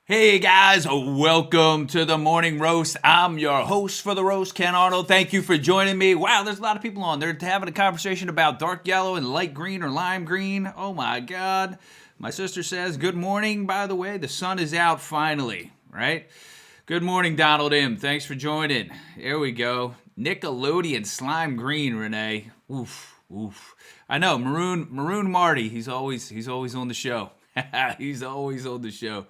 Hey guys, welcome to the morning roast. I'm your host for the roast, Ken Arnold. Thank you for joining me. Wow, there's a lot of people on. They're having a conversation about dark yellow and light green or lime green. Oh my God. My sister says, good morning, by the way. The sun is out finally, right? Good morning, Donald M. Thanks for joining. There we go. Nickelodeon slime green, Renee. Oof, oof. I know, Maroon Marty. He's always on the show. He's always on the show.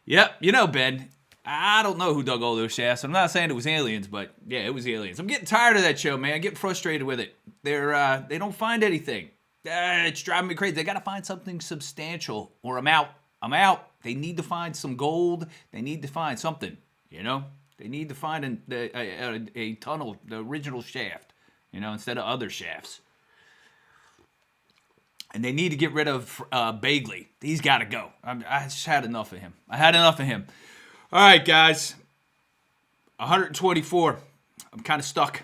Yep, you know, Ben, I don't know who dug all those shafts. I'm not saying it was aliens, but yeah, it was aliens. I'm getting tired of that show, man. I'm getting frustrated with it. They don't find anything. It's driving me crazy. They got to find something substantial or I'm out. I'm out. They need to find some gold. They need to find something, you know? They need to find a tunnel, the original shaft, you know, instead of other shafts. And they need to get rid of Bagley. He's got to go. I just had enough of him. All right, guys. 124. I'm kind of stuck.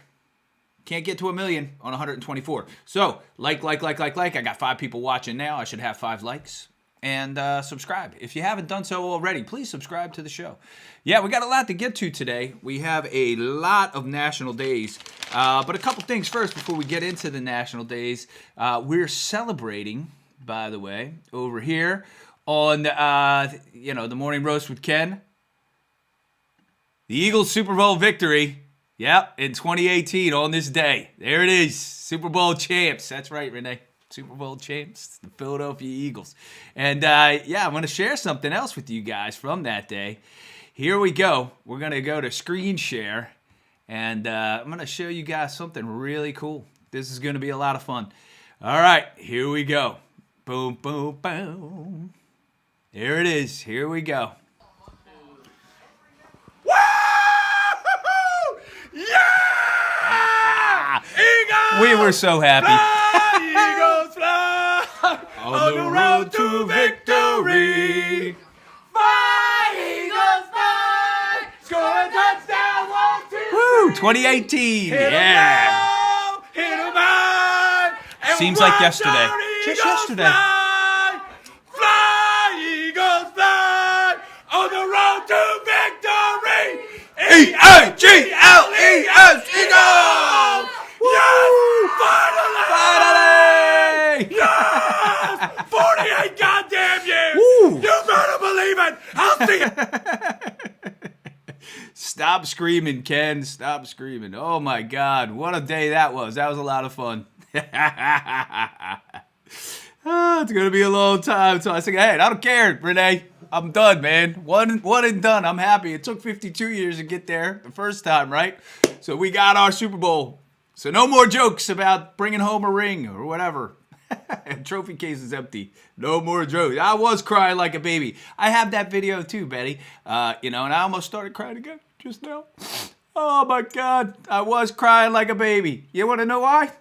Can't get to 1 million on 124. So, like. I got 5 people watching now. I should have 5 likes. And subscribe. If you haven't done so already, please subscribe to the show. Yeah, we got a lot to get to today. We have a lot of national days. But a couple things first before we get into the national days. We're celebrating, by the way, over here on the morning roast with Ken. The Eagles Super Bowl victory. Yep, in 2018 on this day. There it is. Super Bowl champs. That's right, Renee. Super Bowl champs, the Philadelphia Eagles. And I'm going to share something else with you guys from that day. Here we go. We're going to go to screen share. And I'm going to show you guys something really cool. This is going to be a lot of fun. All right, here we go. Boom, boom, boom. There it is. Here we go. Yeah! Eagles! We were so happy. Eagles fly on the road to victory. Fly, Eagles fly, score a touchdown, 1, 2, 3. Woo, 2018, yeah. Hit 'em high. Seems like yesterday. Just yesterday. Fly, Eagles fly, on the road to victory. E-A-G-L-E-S, Eagles! Yes! Finally! Yes! 48, goddamn years! Woo. You better believe it! I'll see it! Stop screaming, Ken. Stop screaming. Oh, my God. What a day that was. That was a lot of fun. It's going to be a long time until I say, hey, I don't care, Renee. I'm done, man. One and done. I'm happy. It took 52 years to get there the first time, right? So we got our Super Bowl. So no more jokes about bringing home a ring or whatever. Trophy case is empty. No more jokes. I was crying like a baby. I have that video too, Betty. And I almost started crying again just now. Oh my God. I was crying like a baby. You want to know why?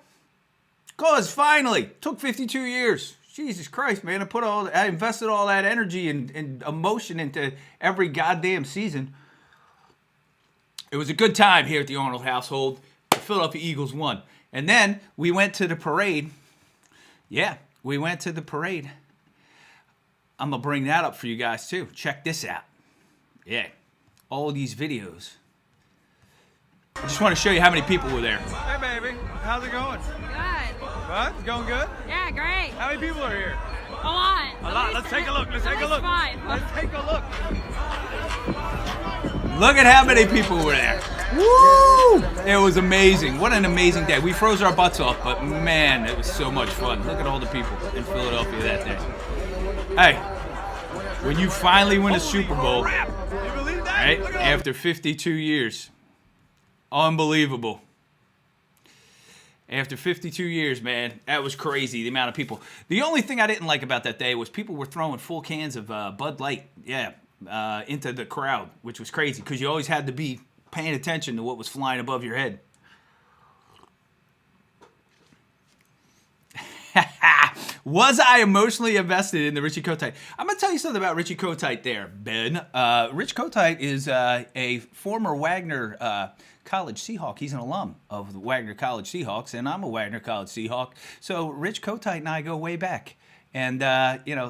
Because finally, took 52 years. Jesus Christ, man. I invested all that energy and emotion into every goddamn season. It was a good time here at the Arnold household. The Philadelphia Eagles won. And then we went to the parade. Yeah, we went to the parade. I'm going to bring that up for you guys too. Check this out. Yeah, all these videos. I just want to show you how many people were there. Hey, baby. How's it going? Good. What? It's going good? Yeah, great. How many people are here? A lot. A lot. Let's take a look. Let's take a look. 5. Let's take a look. Look at how many people were there. Woo! It was amazing. What an amazing day. We froze our butts off, but man, it was so much fun. Look at all the people in Philadelphia that day. Hey, when you finally win a Super Bowl, Crap. You believe that? right, Look at all after 52 years, unbelievable. After 52 years, man, that was crazy, the amount of people. The only thing I didn't like about that day was people were throwing full cans of Bud Light, into the crowd, which was crazy because you always had to be paying attention to what was flying above your head. Was I emotionally invested in the Richie Kotei? I'm going to tell you something about Richie Kotei there, Ben. Rich Kotei is a former Wagner College Seahawk. He's an alum of the Wagner College Seahawks, and I'm a Wagner College Seahawk. So Rich Kotei and I go way back. And,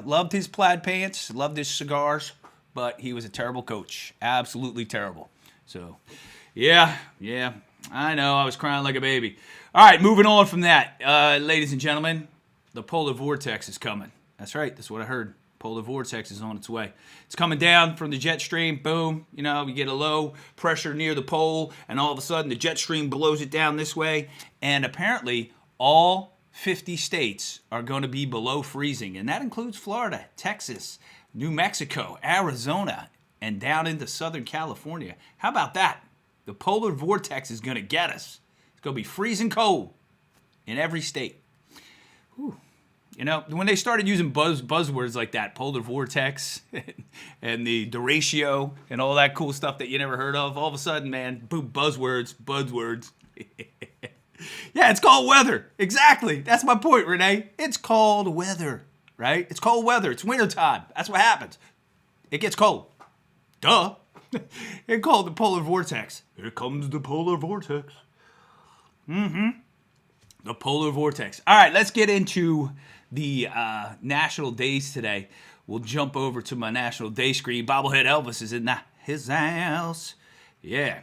loved his plaid pants, loved his cigars, but he was a terrible coach. Absolutely terrible. So, yeah, I know. I was crying like a baby. All right, moving on from that. Ladies and gentlemen, the Polar Vortex is coming. That's right. That's what I heard. Polar Vortex is on its way. It's coming down from the jet stream. Boom. We get a low pressure near the pole, and all of a sudden the jet stream blows it down this way. And apparently all 50 states are going to be below freezing. And that includes Florida, Texas, New Mexico, Arizona, and down into Southern California. How about that? The Polar Vortex is going to get us. It's going to be freezing cold in every state. Whew. When they started using buzzwords like that, Polar Vortex and the derecho and all that cool stuff that you never heard of, all of a sudden, man, boom, buzzwords. Yeah, it's called weather. Exactly. That's my point, Renee. It's called weather, right? It's cold weather. It's wintertime. That's what happens. It gets cold. Duh. It's called the Polar Vortex. Here comes the Polar Vortex. The Polar Vortex. All right, let's get into the national days today. We'll jump over to my national day screen. Bobblehead Elvis is in his house. Yeah.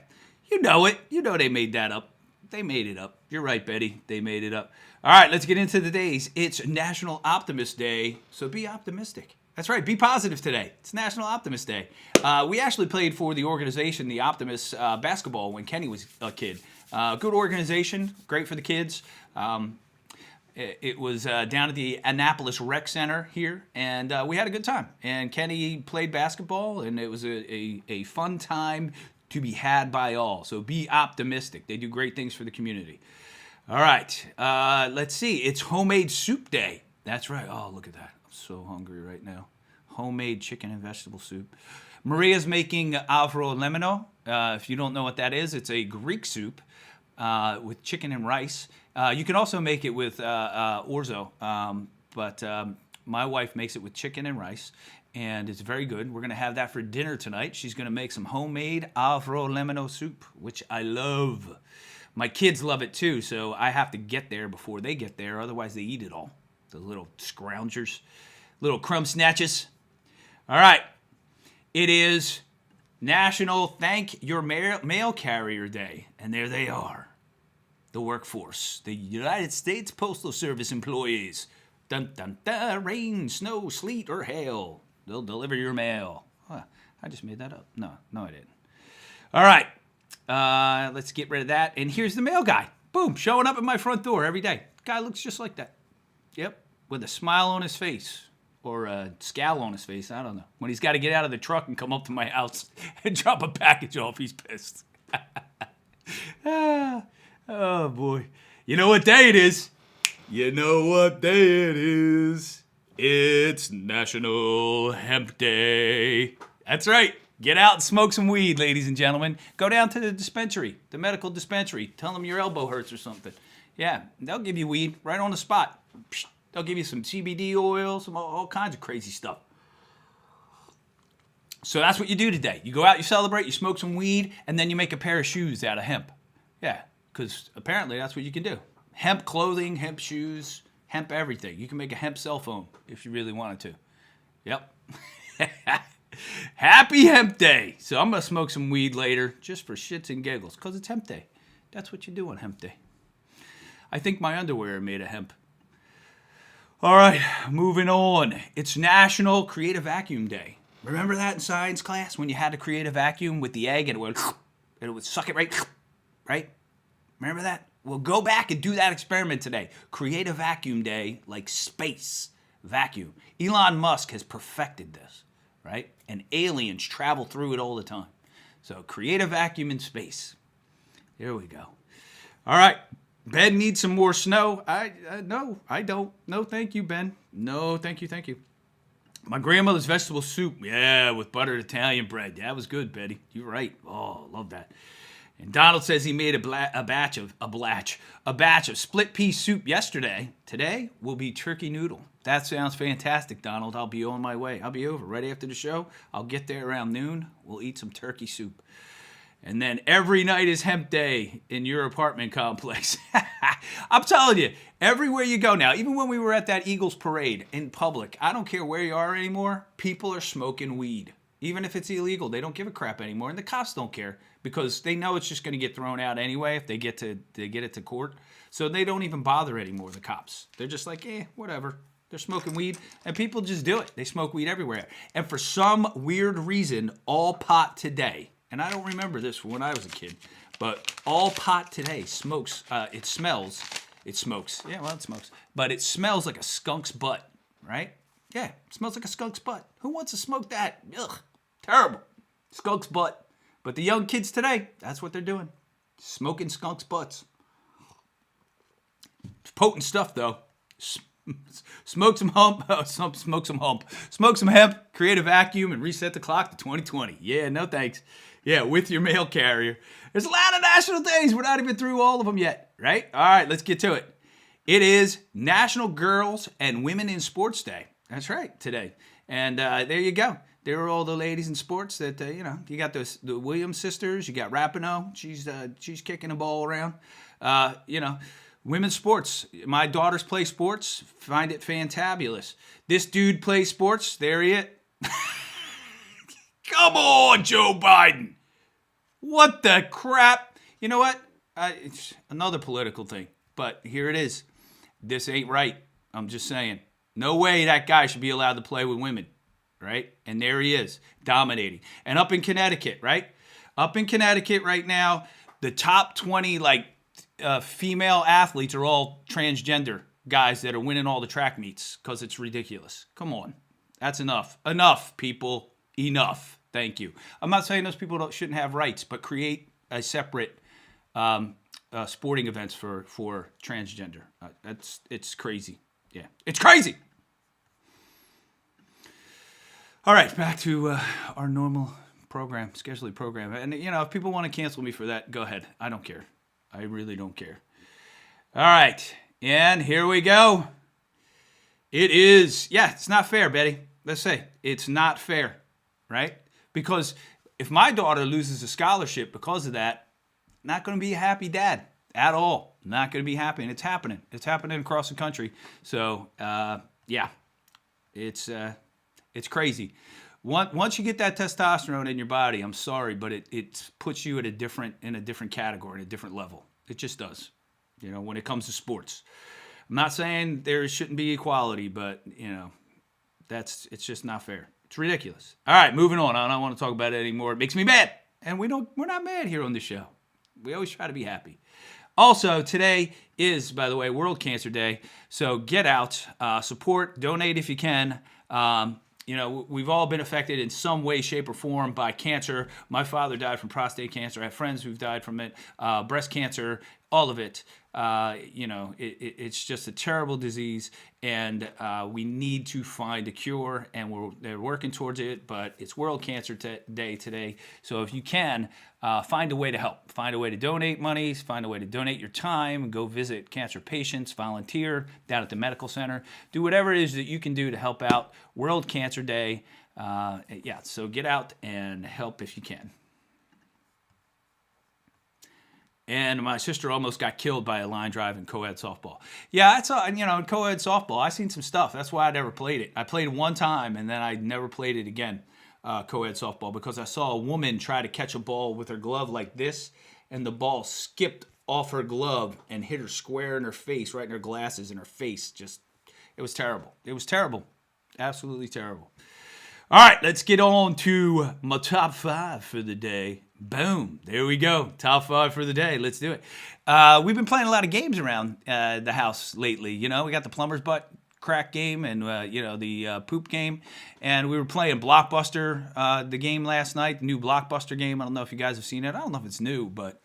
You know it. You know they made that up. They made it up. You're right, Betty. They made it up. All right, let's get into the days. It's National Optimist Day, so be optimistic. That's right. Be positive today. It's National Optimist Day. We actually played for the organization, the Optimist basketball, when Kenny was a kid. Good organization. Great for the kids. It was down at the Annapolis Rec Center here, and we had a good time. And Kenny played basketball, and it was a fun time to be had by all. So be optimistic. They do great things for the community. All right. Let's see. It's Homemade Soup Day. That's right. Oh, look at that. I'm so hungry right now. Homemade chicken and vegetable soup. Maria's making avro lemino. If you don't know what that is, it's a Greek soup with chicken and rice. You can also make it with orzo, but my wife makes it with chicken and rice, and it's very good. We're going to have that for dinner tonight. She's going to make some homemade avro lemino soup, which I love. My kids love it too, so I have to get there before they get there. Otherwise, they eat it all. The little scroungers, little crumb snatches. All right. It is National Thank Your Mail Carrier Day, and there they are. The workforce, the United States Postal Service employees. Dun, dun, dun, rain, snow, sleet, or hail. They'll deliver your mail. Huh, I just made that up. No, I didn't. All right. Let's get rid of that. And here's the mail guy. Boom, showing up at my front door every day. Guy looks just like that. Yep, with a smile on his face. Or a scowl on his face. I don't know. When he's got to get out of the truck and come up to my house and drop a package off, he's pissed. Oh, boy. You know what day it is? You know what day it is? It's National Hemp Day. That's right. Get out and smoke some weed, ladies and gentlemen. Go down to the dispensary, the medical dispensary. Tell them your elbow hurts or something. Yeah, they'll give you weed right on the spot. They'll give you some CBD oil, some all kinds of crazy stuff. So that's what you do today. You go out, you celebrate, you smoke some weed, and then you make a pair of shoes out of hemp. Yeah, because apparently that's what you can do. Hemp clothing, hemp shoes, hemp everything. You can make a hemp cell phone if you really wanted to. Yep. Happy Hemp Day. So I'm going to smoke some weed later just for shits and giggles because it's Hemp Day. That's what you do on Hemp Day. I think my underwear are made of hemp. All right, moving on. It's National Create a Vacuum Day. Remember that in science class when you had to create a vacuum with the egg and it would suck it right? Remember that? Well, go back and do that experiment today. Create a vacuum day like space vacuum. Elon Musk has perfected this, right? And aliens travel through it all the time. So create a vacuum in space. There we go. All right. Ben needs some more snow. No, I don't. No, thank you, Ben. No, thank you. My grandmother's vegetable soup. Yeah, with buttered Italian bread. That was good, Betty. You're right. Oh, love that. And Donald says he made a batch of split pea soup yesterday. Today will be turkey noodle. That sounds fantastic, Donald. I'll be on my way. I'll be over right after the show. I'll get there around noon. We'll eat some turkey soup. And then every night is hemp day in your apartment complex. I'm telling you, everywhere you go now, even when we were at that Eagles parade in public, I don't care where you are anymore, people are smoking weed. Even if it's illegal, they don't give a crap anymore. And the cops don't care because they know it's just going to get thrown out anyway if they get it to court. So they don't even bother anymore, the cops. They're just like, whatever. They're smoking weed, and people just do it. They smoke weed everywhere. And for some weird reason, all pot today, and I don't remember this from when I was a kid, but all pot today smokes, it smokes, but it smells like a skunk's butt, right? Yeah, it smells like a skunk's butt. Who wants to smoke that? Ugh, terrible. Skunk's butt. But the young kids today, that's what they're doing. Smoking skunk's butts. It's potent stuff, though. Smoke some hemp. Smoke some hemp. Smoke some hemp. Create a vacuum and reset the clock to 2020. Yeah, no thanks. Yeah, with your mail carrier. There's a lot of national days. We're not even through all of them yet, right? All right, let's get to it. It is National Girls and Women in Sports Day. That's right, today. And there you go. There are all the ladies in sports that, you got the Williams sisters. You got Rapinoe. She's kicking the ball around. Women's sports. My daughters play sports. Find it fantabulous. This dude plays sports. There he is. Come on, Joe Biden. What the crap? You know what? It's another political thing. But here it is. This ain't right. I'm just saying. No way that guy should be allowed to play with women. Right? And there he is, dominating. And up in Connecticut, right? Up in Connecticut right now, the top 20, female athletes are all transgender guys that are winning all the track meets because it's ridiculous. Come on. That's enough. Enough, people. Enough. Thank you. I'm not saying those people shouldn't have rights, but create a separate sporting events for transgender. It's crazy. Yeah. It's crazy. All right, back to our normal program, scheduled program. And, if people want to cancel me for that, go ahead. I don't care. I really don't care. All right, and here we go. It is, it's not fair, Betty. Let's say it's not fair, right? Because if my daughter loses a scholarship because of that, not going to be a happy dad at all. Not going to be happy, and it's happening. It's happening across the country. So, it's crazy. Once you get that testosterone in your body, I'm sorry, but it puts you in a different category, in a different level. It just does. When it comes to sports. I'm not saying there shouldn't be equality, but it's just not fair. It's ridiculous. All right, moving on. I don't want to talk about it anymore. It makes me mad. And we're not mad here on this show. We always try to be happy. Also, today is, by the way, World Cancer Day. So get out, support, donate if you can. We've all been affected in some way, shape, or form by cancer. My father died from prostate cancer. I have friends who've died from it. Breast cancer, all of it. It's just a terrible disease, and we need to find a cure, and they're working towards it, but it's World Cancer Day today. So if you can, find a way to help. Find a way to donate money. Find a way to donate your time. Go visit cancer patients. Volunteer down at the medical center. Do whatever it is that you can do to help out. World Cancer Day. So get out and help if you can. And my sister almost got killed by a line drive in co-ed softball. Yeah, in co-ed softball, I seen some stuff. That's why I never played it. I played it one time, and then I never played it again, co-ed softball, because I saw a woman try to catch a ball with her glove like this, and the ball skipped off her glove and hit her square in her face, right in her glasses, in her face. It was terrible. It was terrible. Absolutely terrible. All right, let's get on to my top 5 for the day. Boom. There we go. Top 5 for the day. Let's do it. We've been playing a lot of games around the house lately. We got the plumber's butt crack game and, the poop game. And we were playing Blockbuster, the game last night, the new Blockbuster game. I don't know if you guys have seen it. I don't know if it's new, but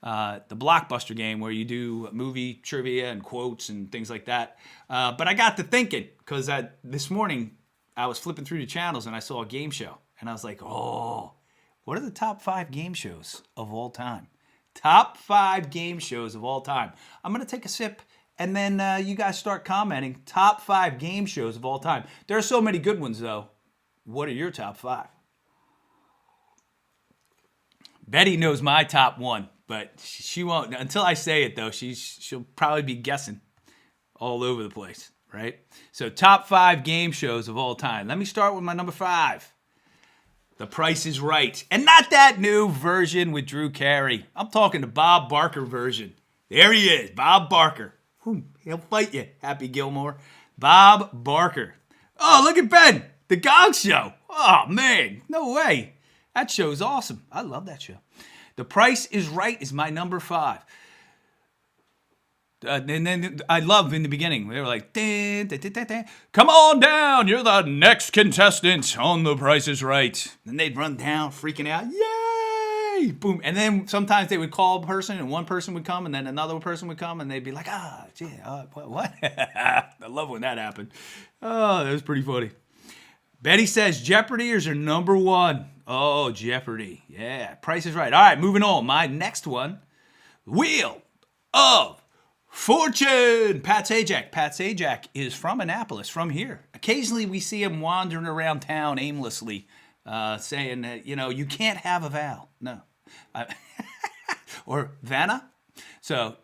the Blockbuster game where you do movie trivia and quotes and things like that. But I got to thinking, because this morning I was flipping through the channels and I saw a game show. And I was like, what are the top 5 game shows of all time? Top 5 game shows of all time. I'm going to take a sip, and then you guys start commenting. Top 5 game shows of all time. There are so many good ones, though. What are your top 5? Betty knows my top one, but she won't until I say it though. She'll probably be guessing all over the place, right? So top 5 game shows of all time. Let me start with my number 5. The Price is Right. And not that new version with Drew Carey. I'm talking the Bob Barker version. There he is, Bob Barker. He'll fight you, Happy Gilmore. Bob Barker. Oh, look at Ben, the Gong Show. Oh, man, no way. That show's awesome. I love that show. The Price is Right is my number 5. And then I love in the beginning, they were like, dun, dun, dun, dun, dun. Come on down, you're the next contestant on The Price is Right. And they'd run down, freaking out, yay, boom. And then sometimes they would call a person, and one person would come, and then another person would come, and they'd be like, what? I love when that happened. Oh, that was pretty funny. Betty says Jeopardy is her number 1. Oh, Jeopardy. Yeah, Price is Right. All right, moving on. My next one, Wheel of Fortune. Pat Sajak. Pat Sajak is from Annapolis, from here. Occasionally we see him wandering around town aimlessly, saying, you can't have a vow. No. Or Vanna. So,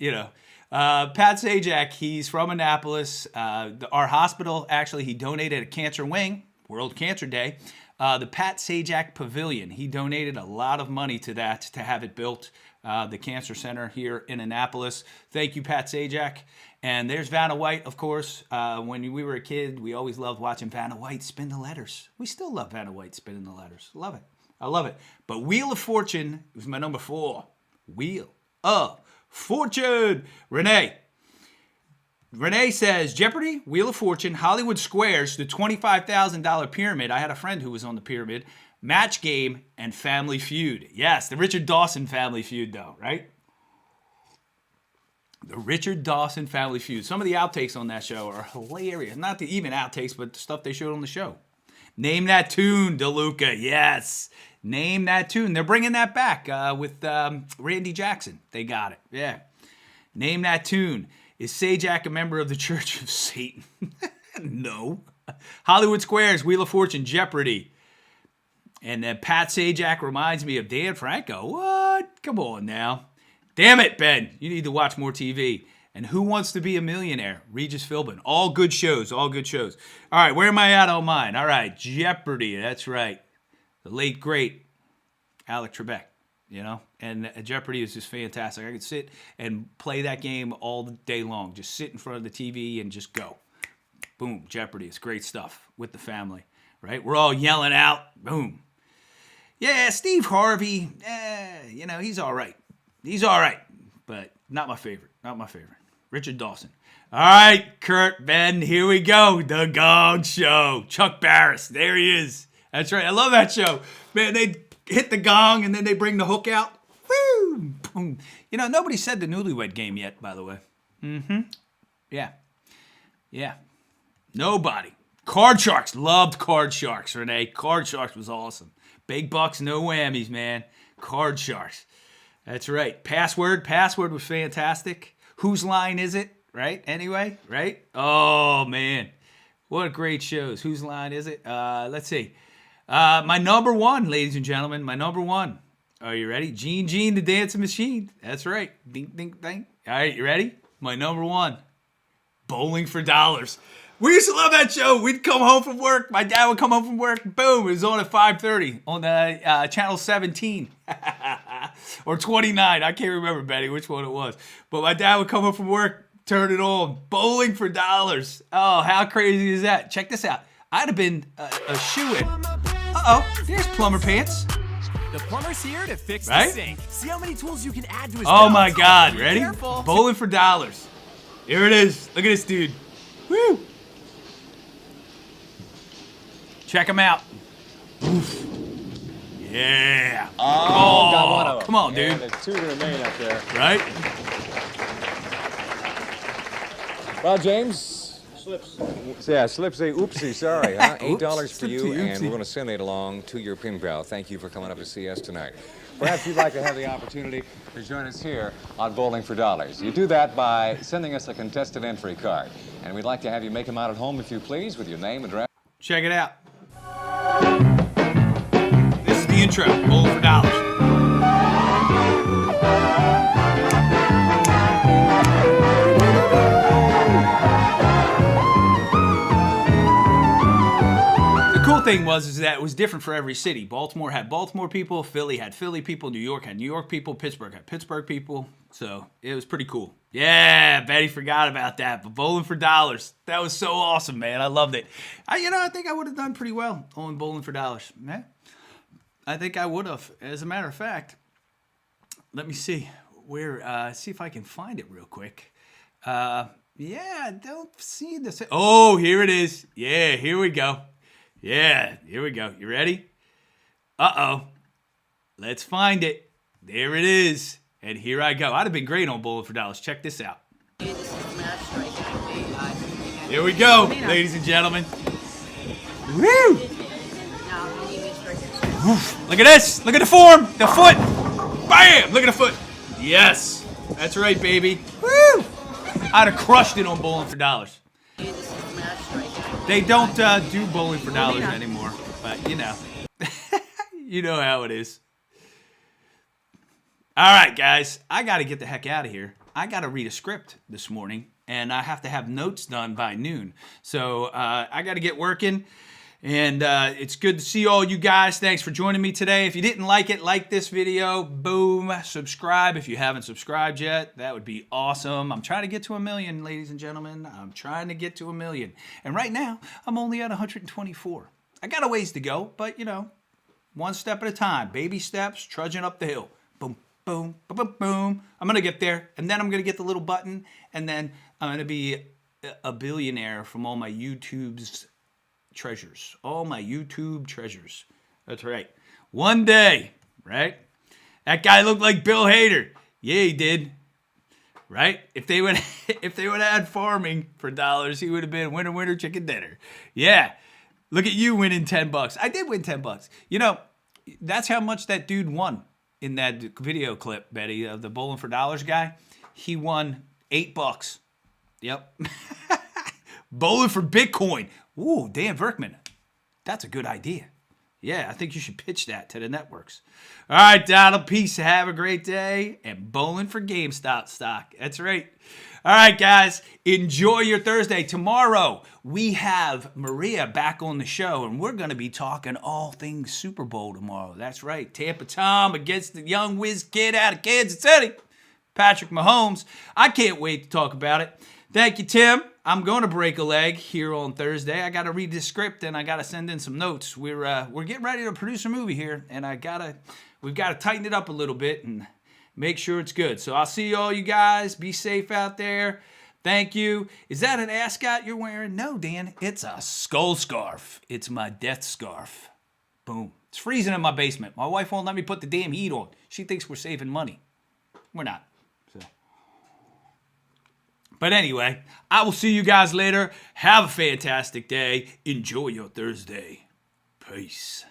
Pat Sajak, he's from Annapolis. Our hospital, actually, he donated a cancer wing, World Cancer Day. The Pat Sajak Pavilion, he donated a lot of money to that to have it built. The Cancer Center here in Annapolis. Thank you, Pat Sajak. And there's Vanna White, of course. When we were a kid, we always loved watching Vanna White spin the letters. We still love Vanna White spinning the letters. Love it. I love it. But Wheel of Fortune was my number 4. Wheel of Fortune. Renee says, Jeopardy, Wheel of Fortune, Hollywood Squares, the $25,000 pyramid. I had a friend who was on the pyramid. Match Game, and Family Feud. Yes, the Richard Dawson Family Feud, though, right? The Richard Dawson Family Feud. Some of the outtakes on that show are hilarious. Not the even outtakes, but the stuff they showed on the show. Name That Tune, DeLuca. Yes. Name That Tune. They're bringing that back with Randy Jackson. They got it. Yeah. Name That Tune. Is Sajak a member of the Church of Satan? No. Hollywood Squares, Wheel of Fortune, Jeopardy. And then Pat Sajak reminds me of Dan Franco. What? Come on now. Damn it, Ben. You need to watch more TV. And Who Wants to Be a Millionaire? Regis Philbin. All good shows. All good shows. All right, where am I at on mine? All right, Jeopardy. That's right. The late, great Alec Trebek, And Jeopardy is just fantastic. I could sit and play that game all day long. Just sit in front of the TV and just go. Boom, Jeopardy. It's great stuff with the family, right? We're all yelling out. Boom. Yeah, Steve Harvey, he's all right. He's all right, but not my favorite. Not my favorite. Richard Dawson. All right, Kurt, Ben, here we go. The Gong Show. Chuck Barris, there he is. That's right. I love that show. Man, they hit the gong and then they bring the hook out. Woo! Boom. Nobody said the Newlywed Game yet, by the way. Yeah. Nobody. Card Sharks. Loved Card Sharks, Renee. Card Sharks was awesome. Big bucks, no whammies, man. Card Sharks. That's right. Password was fantastic. Whose Line Is It? Right? Anyway, right? Oh, man. What great shows. Whose Line Is It? Let's see. My number 1, ladies and gentlemen. My number 1. Are you ready? Gene the Dancing Machine. That's right. Ding, ding, ding. All right, you ready? My number 1. Bowling for Dollars. We used to love that show. We'd come home from work. My dad would come home from work. Boom. It was on at 5:30 on the channel 17 or 29. I can't remember, Betty, which one it was. But my dad would come home from work, turn it on. Bowling for Dollars. Oh, how crazy is that? Check this out. I'd have been a shoo-in. Uh-oh. There's Plumber Pants. The plumber's here to fix right? the sink. See how many tools you can add to his Oh, belt. my God. Ready? Careful. Bowling for Dollars. Here it is. Look at this dude. Woo. Check him out. Oof. Yeah. Oh, got one of them. Come on, dude. And there's 2 to remain up there. Right? Well, James. Slips. Yeah, slips a oopsie, sorry, huh? $8 for you, and we're going to send it along to your pen pal. Thank you for coming up to see us tonight. Perhaps you'd like to have the opportunity to join us here on Bowling for Dollars. You do that by sending us a contested entry card. And we'd like to have you make them out at home, if you please, with your name, address. Check it out. This is the intro, Bowling for Dollars. thing was that it was different for every city. Baltimore had Baltimore people, Philly had Philly people, New York had New York people, Pittsburgh had Pittsburgh people. So it was pretty cool. Yeah, Betty forgot about that. But bowling for dollars, that was so awesome, man. I loved it. I think I would have done pretty well on bowling for dollars, man. I think I would have. As a matter of fact, let me see see if I can find it real quick. Yeah, I don't see this. Oh, here it is. Yeah, here we go. Yeah, here we go. You ready? Uh-oh. Let's find it. There it is. And here I go. I'd have been great on bowling for dollars. Check this out. Here we go, ladies and gentlemen. Woo! Look at this. Look at the form. The foot. Bam! Look at the foot. Yes. That's right, baby. Woo! I'd have crushed it on bowling for dollars. They don't do bowling for dollars anymore. But, you know. You know how it is. All right, guys. I got to get the heck out of here. I got to read a script this morning. And I have to have notes done by noon. So I got to get working. And it's good to see all you guys. Thanks for joining me today. If you didn't like it, like this video. Boom. Subscribe if you haven't subscribed yet. That would be awesome. I'm trying to get to 1 million, ladies and gentlemen. I'm trying to get to 1 million. And right now, I'm only at 124. I got a ways to go, but, you know, one step at a time. Baby steps, trudging up the hill. Boom, boom, boom, boom, boom. I'm going to get there. And then I'm going to get the little button. And then I'm going to be a billionaire from all my YouTube's treasures. All my YouTube treasures. That's right. One day, right? That guy looked like Bill Hader. Yeah, he did. Right? If they would add farming for dollars, he would have been winner, chicken dinner. Yeah. Look at you winning $10. I did win $10. You know, that's how much that dude won in that video clip, Betty, of the bowling for dollars guy. He won $8. Yep. Bowling for Bitcoin. Ooh, Dan Verkman. That's a good idea. Yeah, I think you should pitch that to the networks. All right, Donald, peace. Have a great day. And bowling for GameStop stock. That's right. All right, guys, enjoy your Thursday. Tomorrow, we have Maria back on the show, and we're going to be talking all things Super Bowl tomorrow. That's right. Tampa Tom against the young whiz kid out of Kansas City, Patrick Mahomes. I can't wait to talk about it. Thank you, Tim. I'm going to break a leg here on Thursday. I got to read the script and I got to send in some notes. We're getting ready to produce a movie here, and we've got to tighten it up a little bit and make sure it's good. So I'll see all you guys. Be safe out there. Thank you. Is that an ascot you're wearing? No, Dan. It's a skull scarf. It's my death scarf. Boom. It's freezing in my basement. My wife won't let me put the damn heat on. She thinks we're saving money. We're not. But anyway, I will see you guys later. Have a fantastic day. Enjoy your Thursday. Peace.